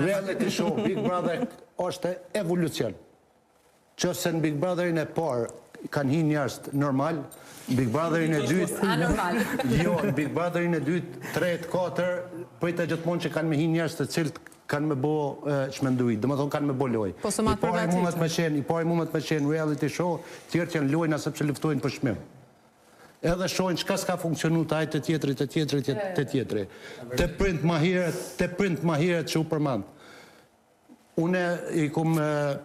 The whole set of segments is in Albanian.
Reality show Big Brother është evolucion. Qëse në Big Brotherin e parë kanë hi njerëz normal, Big Brotherin e dytë anormal. Jo, në Big Brotherin e dytë, 3, 4, prit e gjithmonë që kanë me hi njerëz të cilët kanë me bo çmenduj, domethënë kanë me bo lojë. I pari mundet me qenë reality show, tjerë që janë lojna sepse luftojnë për çmim. Edhe shojnë çka s'ka funksionu të ajtë të tjetri. Te print ma herët që u përmand. Une i kum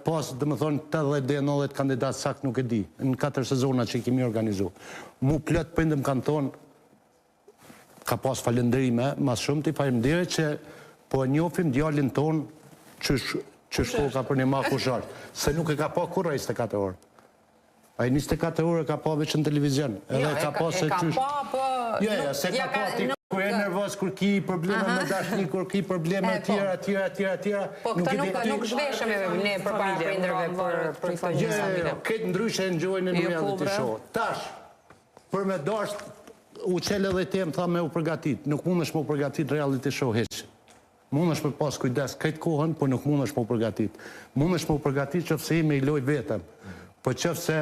pas, domethënë, 80-90 kandidat sakt nuk e di, në 4 sezona që i kemi organizu. Mu plot prindëm kanë thonë, ka pas falënderime, mas shumë t'i faleminderit që po e njofim djalin ton që shkoka për një ma kushartë, se nuk e ka pa kurra 24 orë. A i 24 orë ka pa veç në televizion. Jo, e ka pa, Jo, se ka pa ti kur e nervoz, kur ki probleme me dashni, kur ki probleme tjera. Po këta nuk zhveshëm ne për para prindërve për këtë gjë. Jo, këtë ndryshe në gjojnë në reality show. Tash, për me dasht, u qele dhe tem, tha me u përgatit. Nuk mund është me u përgatit reality show heq. Mund është për pas kujdes këtë kohën, por nuk mund është me u përgatit. Mund është me u përgatit që fse i me i loj vetëm. Po qëfëse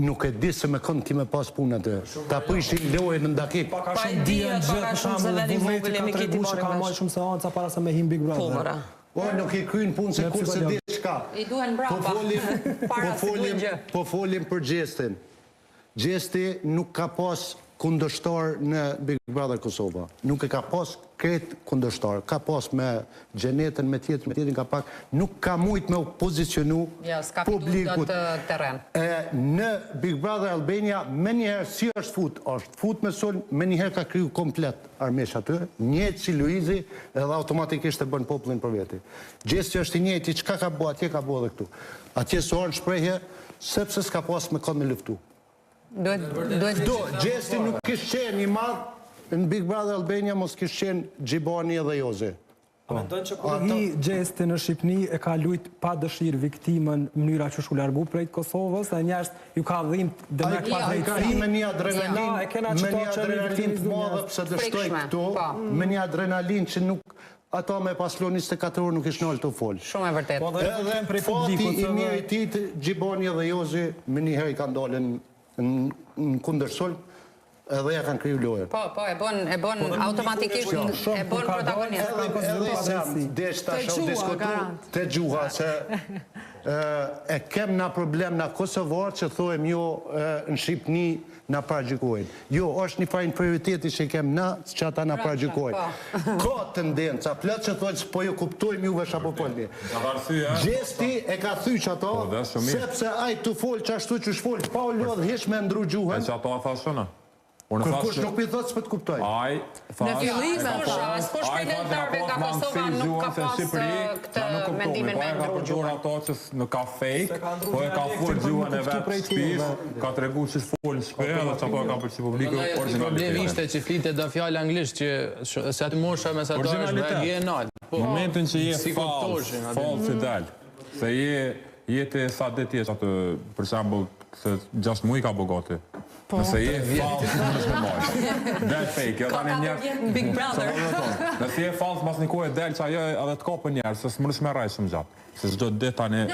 nuk e di se me kënd kime pas punë atë. Ta përshi lojë në ndakik. Paka shumë dhja në gjithë, për shumë dhe vullneti ka të regu që ka majhë shumë seanca para se me him Big Brother. O, nuk i kryin punë se kur se di shka. I duen brava. Po folim për Gjestin. Gjesti nuk ka pas kundërshtar në Big Brother Kosova. Nuk e ka pas kretë kundërshtar. Ka pas me Gjenetën, me tjetrin ka pak. Nuk ka mujt me pozicionu publikut. Në Big Brother Albania, me njëherë si është fut me sol, me njëherë ka kryu komplet armesh aty, njëtë si Luizi, edhe automatikisht e bën popullin për veti. Gjesti është i njëti, qka ka bo, atje ka bo dhe këtu. Atje së orën shprejhje, sepse s'ka pas me kod me luftu. Gjesti nuk kishë qenë i madhë, në Big Brother Albania mos kishë qenë Gjibani edhe Jozi. A mendojnë që kur i Gjesti në Shqipni e ka lujt pa dëshirë viktimën mënyra që shku largu prejt Kosovës, e njerës ju ka dhimt dhe me këpa drejtësi. Ka hi me një adrenalin të madhe pëse dështoj këtu, me një adrenalin që nuk ato me paslo 24 orë nuk ishë nëllë të folë. Shumë e vërtet. Edhe fati i njëri titë, Gjibani edhe Jozi, me njëherë i kanë dalën në kundërsol, edhe ja kanë kriju lojër. Po, e bon automatikisht, e bon protagonist. Edhe sam, deshta shumë diskutu, të gjuha, se e kem na problem na Kosovar që thojmë jo në Shqipni na paragjikojnë. Jo, është një fajnë prioriteti që kem na, që ata na paragjikojnë. Ka tendenca, plët që thojnë, po ju kuptojmë juve shapo polni. Gjesti e ka thyq ato, sepse aj të folë që ashtu që shfolë, pa u lodhë, hish me ndru gjuhën. E që ato a thashëna? Kërkush nuk për thotë së për të kuptoj. Në fillime, s'po shpejlentarve nga Kosova nuk ka pas këtë mendimin me ndru gjuhën. Ato që në ka fake, po e ka folë gjuhën e vetë shpis, ka të regu që s'folë në shpe, edhe që ato e ka përqi publiku originalitet. Problemi ishte që flite do fjallë anglisht, që se atë mosha me sa to është vegje e nalë. Momentin që je falë fidel, se je të sa detje që atë, për shambull, se 6 muj ka bogati. Nëse je falë, nuk është me marë. Del fake, jo tani njerë... Big Brother. Nëse je falë, mas një kohë e del që ajo edhe të kopë njerë, se s'mërës me rajë shumë gjatë. Se s'gjot dit tani...